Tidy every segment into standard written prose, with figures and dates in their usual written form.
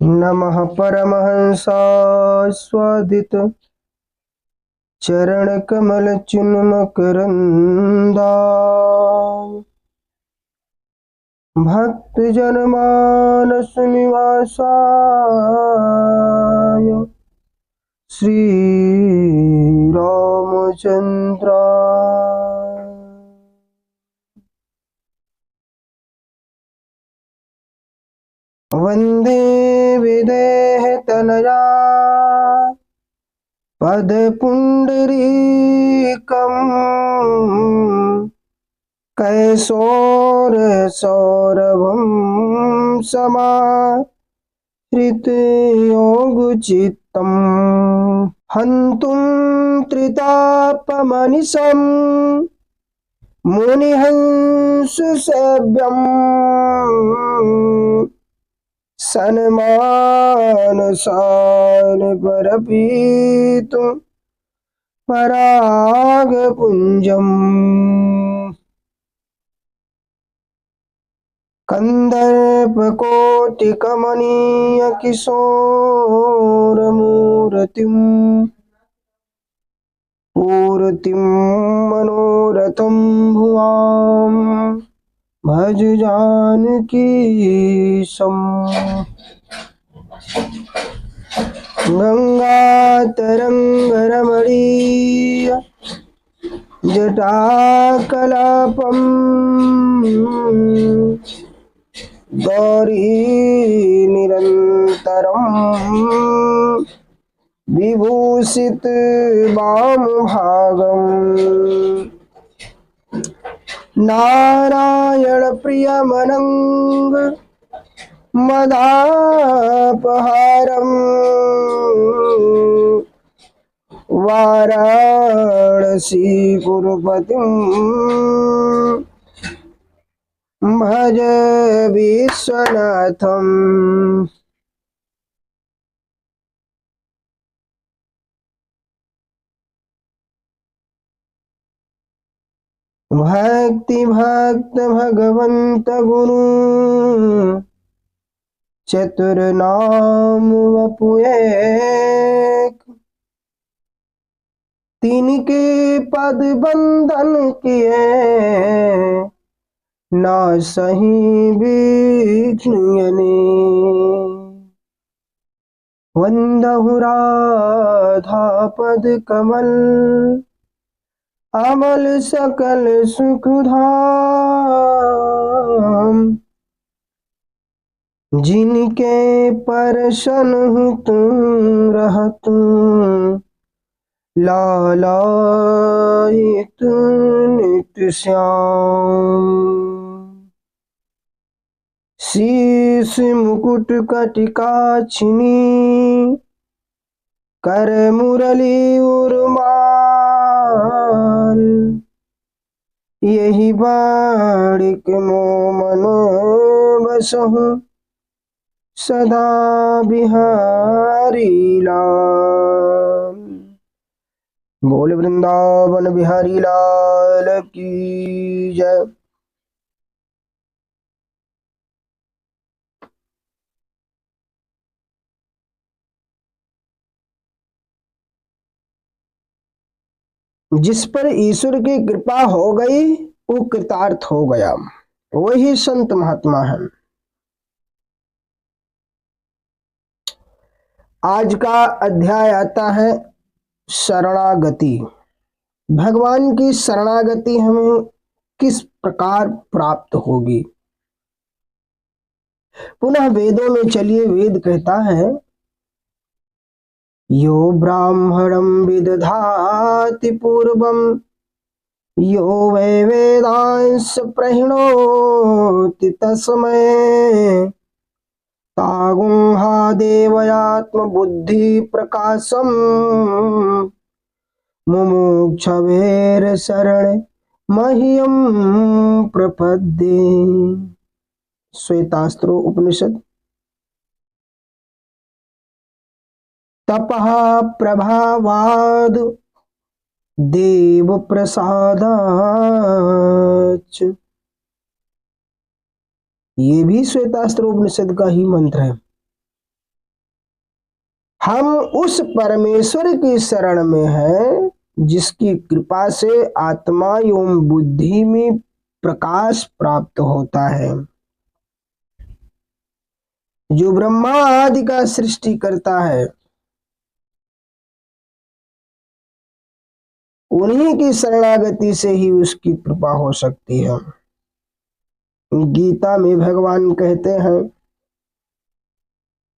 नमः परमहंसाय स्वादित चरण कमल चिन्मकरन्दाय भक्त जनमानस निवासाय श्री रामचंद्राय वंदे विदेह तनया पद पुंडरीकम् कैसोर सौरभं समाहृत योगचित्तम् हन्तुं त्रितापमनिशम् मुनिहंससेव्यम् सन्मानसान परपीतुं परागपुञ्जम् कन्दर्पकोटिकमनीय किशोरमूर्तिम् पूर्तिं मनोरथं भुवां भज जानकीशम् गंगातरंगरमणीय जटाकलापम् गौरी निरन्तरम् विभूषित वामभागम् नारायण प्रियमनंग मदापहारम् वाराणसीपुरपतिं भज विश्वनाथम् भक्ति भक्त भगवंत गुरु चतुर नाम वपु एक तिनके पद बंधन किए ना सही विघ्न वंदहु राधा पद कमल अमल सकल सुखधाम जिनके परशन तुम रहत लालायित नित्य श्याम शीश मुकुट कटिका छिनी कर मुरली उर्माल यही बाड़िक मो मनो बसहु सदा बिहारी लाल। बोल वृंदावन बिहारी लाल की जय। जिस पर ईश्वर की कृपा हो गई वो कृतार्थ हो गया, वही संत महात्मा है। आज का अध्याय आता है शरणागति। भगवान की शरणागति हमें किस प्रकार प्राप्त होगी। पुनः वेदों में चलिए, वेद कहता है यो ब्राह्मणं विदधाति पूर्वं यो वै वेदांस प्रहिणोति तस्मै तागुंहा देवयात्म बुद्धि प्रकाशम मुमुक्षवेर शरण मह्यम प्रपद्ये। श्वेतास्त्र उपनिषद। तपः प्रभावाद देव प्रसादाच। ये भी श्वेतास्त्र उपनिषद का ही मंत्र है। हम उस परमेश्वर की शरण में हैं जिसकी कृपा से आत्मा एवं बुद्धि में प्रकाश प्राप्त होता है, जो ब्रह्मा आदि का सृष्टि करता है। उन्हीं की शरणागति से ही उसकी कृपा हो सकती है। गीता में भगवान कहते हैं,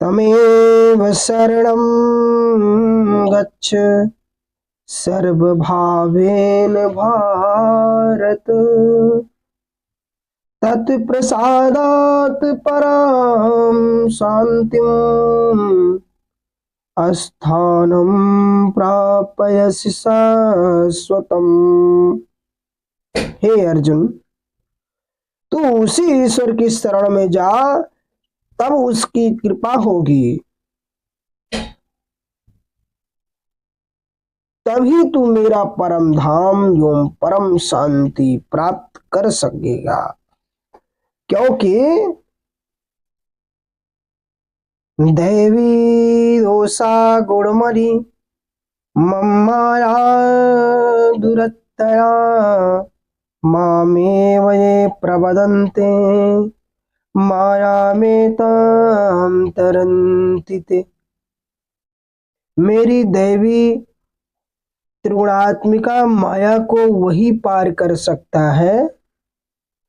तमेव शरणं गच्छ सर्वभावेन भारत, तत्प्रसादात् परां शान्तिम् अस्थानं प्रापयसि शाश्वतम्। हे अर्जुन, तू उसी ईश्वर की शरण में जा, तब उसकी कृपा होगी, तभी तू मेरा परम धाम एवं परम शांति प्राप्त कर सकेगा। क्योंकि दैवी दोषा गुणमरी मम्माया दुरत्तया मामेव ये प्रवदन्ते मायामेतां तरन्ति ते। मेरी दैवी त्रिगुणात्मिका माया को वही पार कर सकता है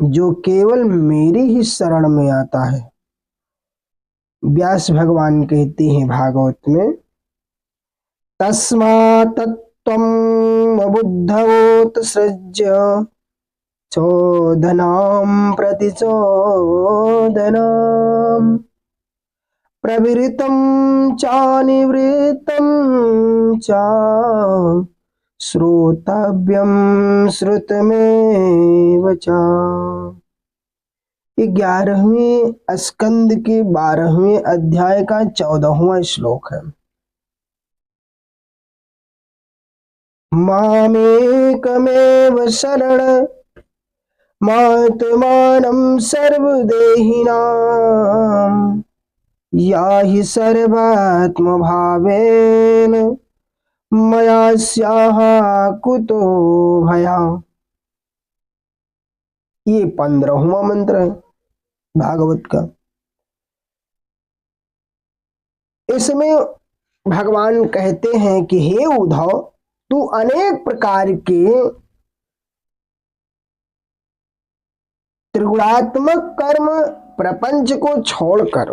जो केवल मेरी ही शरण में आता है। व्यास भगवान कहते हैं भागवत में, तस्मात् त्वम् अबुद्धवोत्सृज्य चोदनां प्रतिचोदनाम् प्रवृत्तं चानिवृत्तं च श्रोतव्यं श्रुतमेव च। 11वें स्कंद के 12वें अध्याय का 14वां श्लोक है। मामेकमेव शरण मात्मानं सर्वदेहिनां याहि सर्वात्मभावेन मया स्याह कुतो भया। ये 15वां मंत्र है भागवत का। इसमें भगवान कहते हैं कि हे उद्धव, तू अनेक प्रकार के त्रिगुणात्मक कर्म प्रपंच को छोड़कर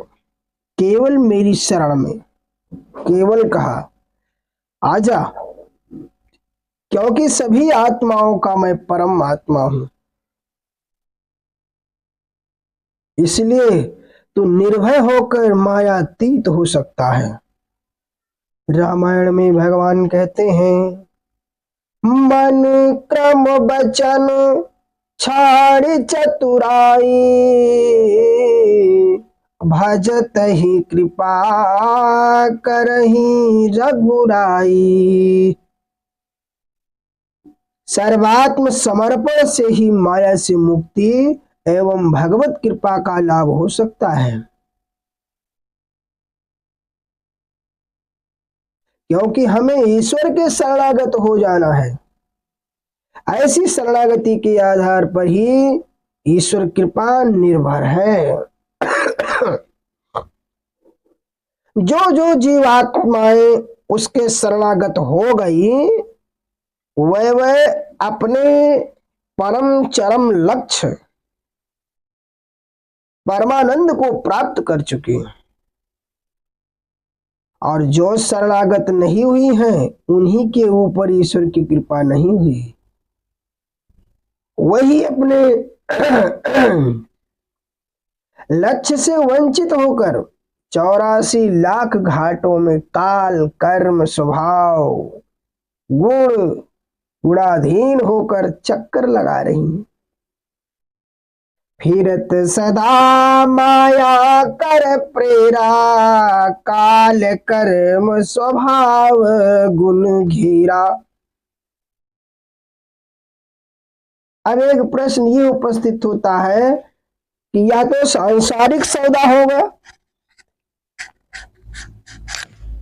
केवल मेरी शरण में, केवल कहा, आजा, क्योंकि सभी आत्माओं का मैं परम आत्मा हूं। इसलिए तू निर्भय होकर मायातीत हो सकता है। रामायण में भगवान कहते हैं, मन क्रम बचन छाड़ चतुराई भजत ही कृपा करही रघुराई। सर्वात्म समर्पण से ही माया से मुक्ति एवं भगवत कृपा का लाभ हो सकता है। क्योंकि हमें ईश्वर के शरणागत हो जाना है। ऐसी शरणागति के आधार पर ही ईश्वर कृपा निर्भर है। जो जो जीवात्माएं उसके शरणागत हो गई, वह अपने परम चरम लक्ष्य परमानंद को प्राप्त कर चुकी। और जो शरणागत नहीं हुई हैं, उन्हीं के ऊपर ईश्वर की कृपा नहीं हुई। वही अपने लक्ष्य से वंचित होकर 84 लाख घाटों में काल कर्म स्वभाव गुण गुणाधीन होकर चक्कर लगा रही। फिरत सदा माया कर प्रेरा काल कर्म स्वभाव गुण घेरा। अब एक प्रश्न ये उपस्थित होता है कि या तो सांसारिक सौदा होगा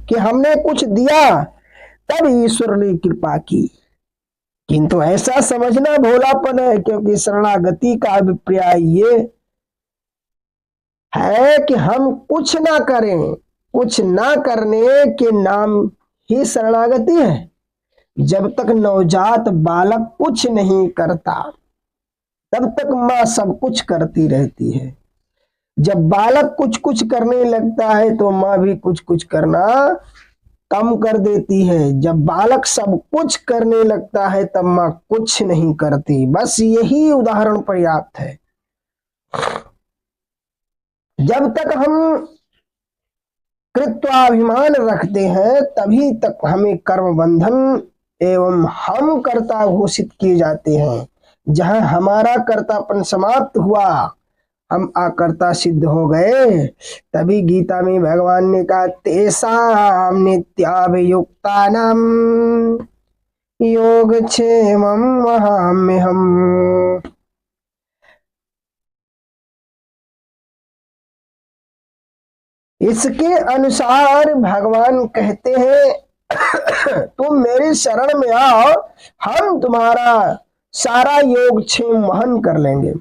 कि हमने कुछ दिया तब ईश्वर ने कृपा की, किंतु ऐसा समझना भोलापन है, क्योंकि शरणागति का अभिप्राय ये है कि हम कुछ ना करें। कुछ ना करने के नाम ही शरणागति है। जब तक नवजात बालक कुछ नहीं करता तब तक माँ सब कुछ करती रहती है। जब बालक कुछ कुछ करने लगता है तो माँ भी कुछ कुछ करना कम कर देती है। जब बालक सब कुछ करने लगता है तब माँ कुछ नहीं करती। बस यही उदाहरण पर्याप्त है। जब तक हम कृत्वाभिमान रखते हैं तभी तक हमें कर्म बंधन एवं हम कर्ता घोषित किए जाते हैं। जहां हमारा कर्तापन समाप्त हुआ, हम आकर्ता सिद्ध हो गए, तभी गीता में भगवान ने कहा तेषां नित्याभियुक्तानां योगक्षेमं वहाम्यहम्। इसके अनुसार भगवान कहते हैं तुम मेरी शरण में आओ, हम तुम्हारा सारा योगक्षेम वहन कर लेंगे।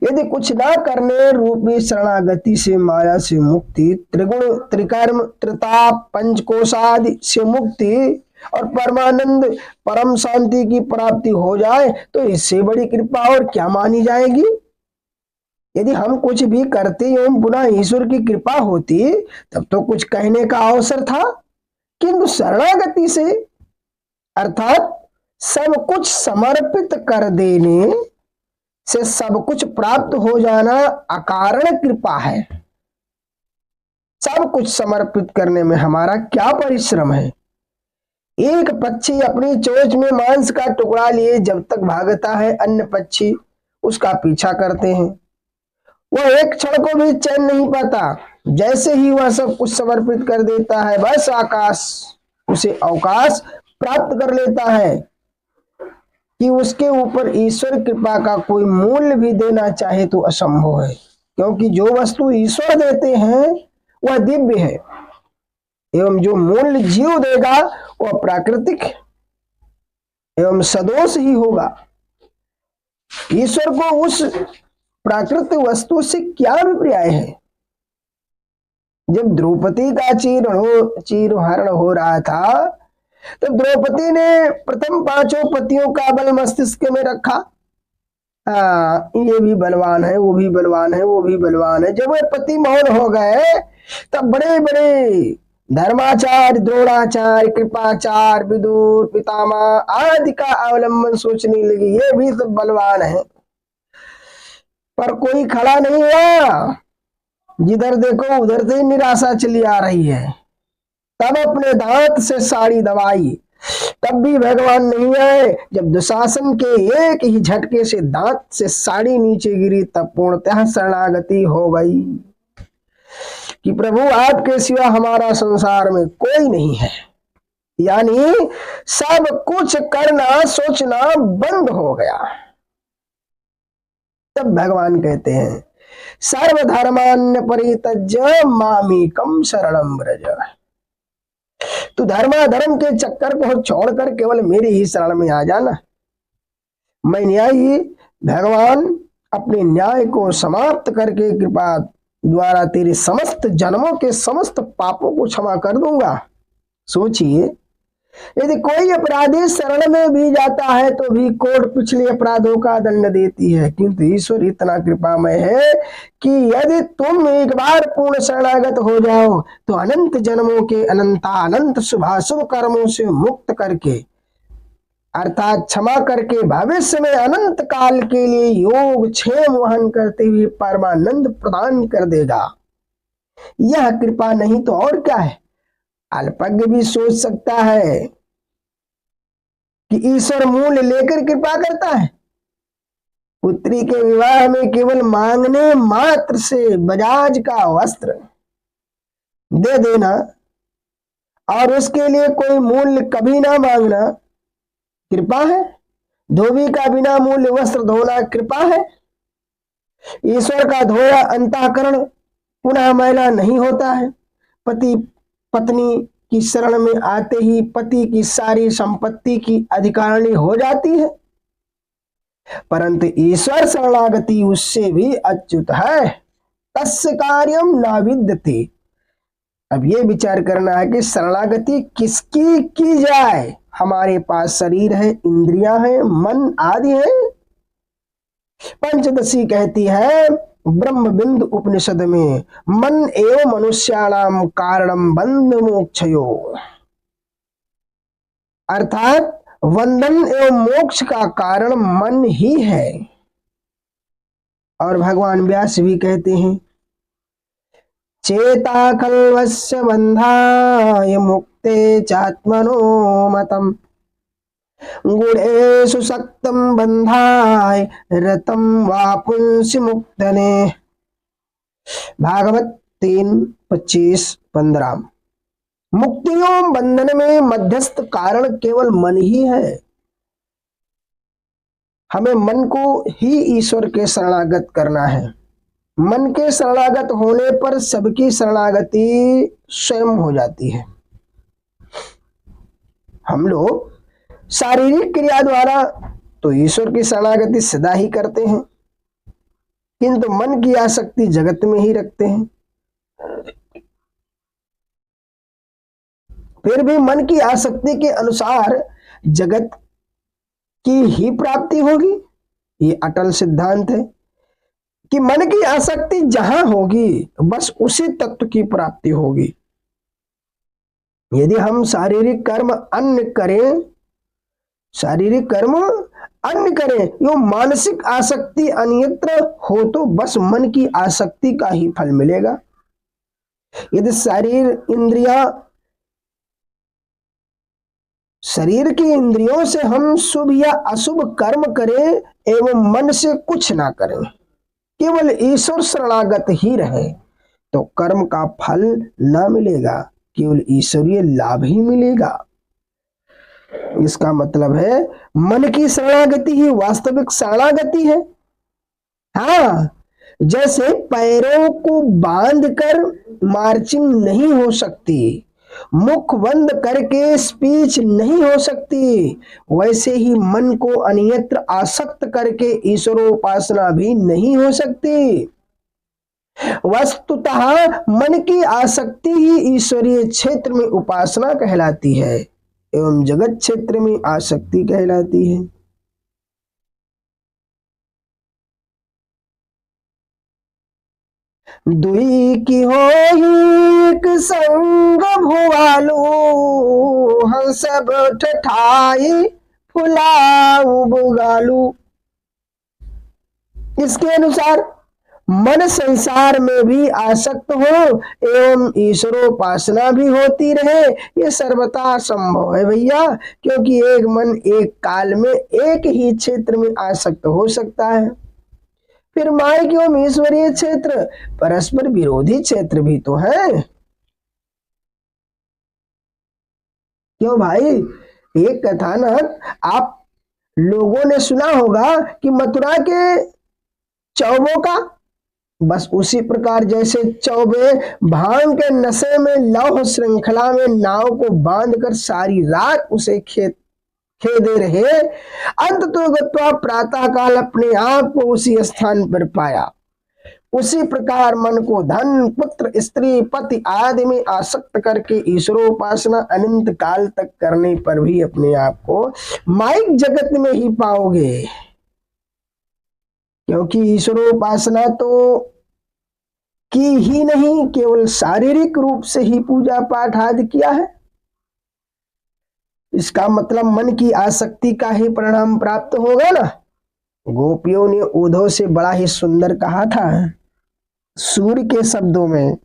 यदि कुछ ना करने रूपी शरणागति से माया से मुक्ति, त्रिगुण त्रिकर्म त्रिताप पंचकोशादि से मुक्ति और परमानंद परम शांति की प्राप्ति हो जाए तो इससे बड़ी कृपा और क्या मानी जाएगी। यदि हम कुछ भी करते एवं पुनः ईश्वर की कृपा होती तब तो कुछ कहने का अवसर था, किंतु शरणागति से अर्थात सब कुछ समर्पित कर देने से सब कुछ प्राप्त हो जाना अकारण कृपा है। सब कुछ समर्पित करने में हमारा क्या परिश्रम है। एक पक्षी अपनी चोंच में मांस का टुकड़ा लिए जब तक भागता है, अन्य पक्षी उसका पीछा करते हैं। वह एक क्षण को भी चैन नहीं पाता। जैसे ही वह सब कुछ समर्पित कर देता है, बस आकाश उसे अवकाश प्राप्त कर लेता है कि उसके ऊपर ईश्वर कृपा का कोई मूल्य भी देना चाहे तो असंभव है, क्योंकि जो वस्तु ईश्वर देते हैं वह दिव्य है एवं जो मूल्य जीव देगा वह प्राकृतिक एवं सदोष ही होगा। ईश्वर को उस प्राकृतिक वस्तु से क्या अभिप्राय है। जब द्रौपदी का चीरहरण हो रहा था तो द्रौपदी ने प्रथम पांचों पतियों का बल मस्तिष्क में रखा। ये भी बलवान है, वो भी बलवान है, वो भी बलवान है। जब वे पति मौन हो गए तब बड़े बड़े धर्माचार्य, द्रोणाचार्य, कृपाचार्य, विदुर, पितामह आदि का अवलंबन सोचने लगी, ये भी सब बलवान है। पर कोई खड़ा नहीं हुआ। जिधर देखो उधर से निराशा चली आ रही है। तब अपने दांत से साड़ी दबाई, तब भी भगवान नहीं आए। जब दुशासन के एक ही झटके से दांत से साड़ी नीचे गिरी तब पूर्णतः शरणागति हो गई कि प्रभु आपके सिवा हमारा संसार में कोई नहीं है। यानी सब कुछ करना सोचना बंद हो गया। तब भगवान कहते हैं सर्वधर्मान्य परित्यज्य मामेकं शरणं व्रज। तू धर्माधर्म के चक्कर को छोड़कर केवल मेरे ही शरण में आ जाना। मैं न्यायी भगवान अपने न्याय को समाप्त करके कृपा द्वारा तेरे समस्त जन्मों के समस्त पापों को क्षमा कर दूंगा। सोचिए, यदि कोई अपराधी शरण में भी जाता है तो भी कोर्ट पिछले अपराधों का दंड देती है, किंतु ईश्वर इतना कृपामय है कि यदि तुम एक बार पूर्ण शरणागत हो जाओ तो अनंत जन्मों के अनंतानंत शुभाशुभ कर्मों से मुक्त करके अर्थात क्षमा करके भविष्य में अनंत काल के लिए योग क्षेम वहन करते हुए परमानंद प्रदान कर देगा। यह कृपा नहीं तो और क्या है। अल्पज्ञ भी सोच सकता है कि ईश्वर मूल्य लेकर कृपा करता है। पुत्री के विवाह में केवल मांगने मात्र से बजाज का वस्त्र दे देना और उसके लिए कोई मूल्य कभी ना मांगना कृपा है। धोबी का बिना मूल्य वस्त्र धोना कृपा है। ईश्वर का धोया अंतःकरण पुनः मैला नहीं होता है। पति पत्नी की शरण में आते ही पति की सारी संपत्ति की अधिकारिणी हो जाती है, परंतु ईश्वर शरणागति उससे भी अच्युत है। तस्य कार्यम न विद्यते। अब ये विचार करना है कि शरणागति किसकी की जाए। हमारे पास शरीर है, इंद्रियां हैं, मन आदि है। पंचदशी कहती है ब्रह्म बिंदु उपनिषद में, मन एवं मनुष्याणाम कारणम बंध मोक्षयो, अर्थात बंधन एवं मोक्ष का कारण मन ही है। और भगवान व्यास भी कहते हैं, चेता कल्वस्य बंधाय मुक्ते चात्मनो मतम, गुणेषु सक्तं बंधाय रतम वापुंसि मुक्तने। भागवत 3:25-15। मुक्तियों बंधन में मध्यस्थ कारण केवल मन ही है। हमें मन को ही ईश्वर के शरणागत करना है। मन के शरणागत होने पर सबकी शरणागति स्वयं हो जाती है। हम लोग शारीरिक क्रिया द्वारा तो ईश्वर की शरणागति सदा ही करते हैं, किंतु मन की आसक्ति जगत में ही रखते हैं। फिर भी मन की आसक्ति के अनुसार जगत की ही प्राप्ति होगी। ये अटल सिद्धांत है कि मन की आसक्ति जहां होगी बस उसी तत्व की प्राप्ति होगी। यदि हम शारीरिक कर्म अन्य करें, यो मानसिक आसक्ति अन्यत्र हो तो बस मन की आसक्ति का ही फल मिलेगा। यदि शरीर की इंद्रियों से हम शुभ या अशुभ कर्म करें एवं मन से कुछ ना करें, केवल ईश्वर शरणागत ही रहे, तो कर्म का फल ना मिलेगा, केवल ईश्वरीय लाभ ही मिलेगा। इसका मतलब है मन की शरणागति ही वास्तविक शरणागति है। हाँ, जैसे पैरों को बांधकर मार्चिंग नहीं हो सकती, मुख बंद करके स्पीच नहीं हो सकती, वैसे ही मन को अन्यत्र आसक्त करके ईश्वरोपासना भी नहीं हो सकती। वस्तुतः मन की आसक्ति ही ईश्वरीय क्षेत्र में उपासना कहलाती है एवं जगत क्षेत्र में आसक्ति कहलाती है। दुई की हो एक संग भुआलू, हम सब ठठाई फुलाऊ बुगालू। इसके अनुसार मन संसार में भी आसक्त हो एवं ईश्वरोपासना भी होती रहे, ये सर्वथा संभव है भैया, क्योंकि एक मन एक काल में एक ही क्षेत्र में आसक्त हो सकता है। फिर माइक एवं ईश्वरीय क्षेत्र परस्पर विरोधी क्षेत्र भी तो है। क्यों भाई? एक कथानक आप लोगों ने सुना होगा कि मथुरा के चौबों का, बस उसी प्रकार जैसे चौबे भांग के नशे में लौह श्रृंखला में नाव को बांधकर सारी रात उसे खेदे रहे, अंत तो गत्वा प्रातः काल अपने आप को उसी स्थान पर पाया। उसी प्रकार मन को धन, पुत्र, स्त्री, पति आदि में आसक्त करके ईश्वरोपासना अनंत काल तक करने पर भी अपने आप को माइक जगत में ही पाओगे, क्योंकि ईश्वरोपासना तो की ही नहीं, केवल शारीरिक रूप से ही पूजा पाठ आदि किया है। इसका मतलब मन की आसक्ति का ही परिणाम प्राप्त होगा ना। गोपियों ने उद्धव से बड़ा ही सुंदर कहा था, सूर्य के शब्दों में,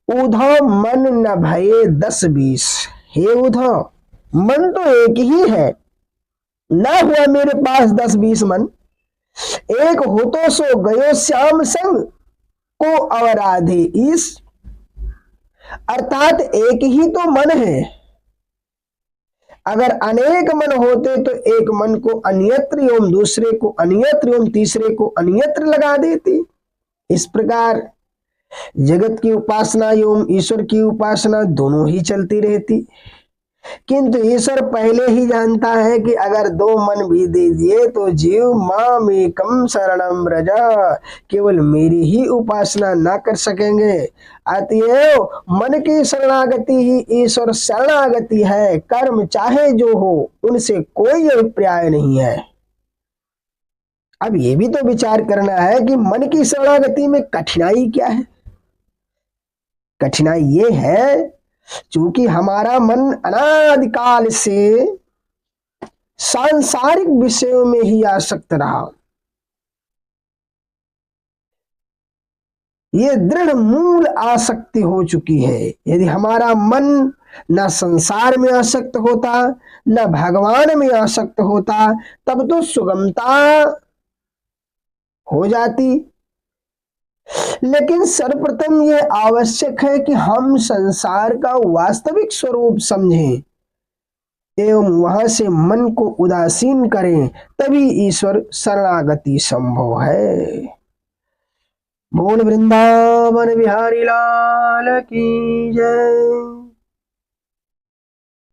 उद्धव मन न भये 10-20। हे उद्धव, मन तो एक ही है, ना हुआ मेरे पास 10-20 मन। एक हो तो सो गयो श्याम संग को अवराधे ईश, अर्थात एक ही तो मन है। अगर अनेक मन होते तो एक मन को अन्यत्र एवं दूसरे को अन्यत्र एवं तीसरे को अन्यत्र लगा देती। इस प्रकार जगत की उपासना एवं ईश्वर की उपासना दोनों ही चलती रहती, किंतु ईश्वर पहले ही जानता है कि अगर दो मन भी दे दिए तो जीव मामेकम शरणम व्रज, केवल मेरी ही उपासना ना कर सकेंगे। अतएव मन की शरणागति ही ईश्वर शरणागति है। कर्म चाहे जो हो, उनसे कोई अभिप्राय नहीं है। अब ये भी तो विचार करना है कि मन की शरणागति में कठिनाई क्या है। कठिनाई ये है, चूंकि हमारा मन अनादिकाल से सांसारिक विषयों में ही आसक्त रहा, ये दृढ़ मूल आसक्ति हो चुकी है। यदि हमारा मन न संसार में आसक्त होता, न भगवान में आसक्त होता, तब तो सुगमता हो जाती। लेकिन सर्वप्रथम यह आवश्यक है कि हम संसार का वास्तविक स्वरूप समझें एवं वहां से मन को उदासीन करें, तभी ईश्वर शरणागति संभव है। बोल वृंदावन बिहारी लाल की जय।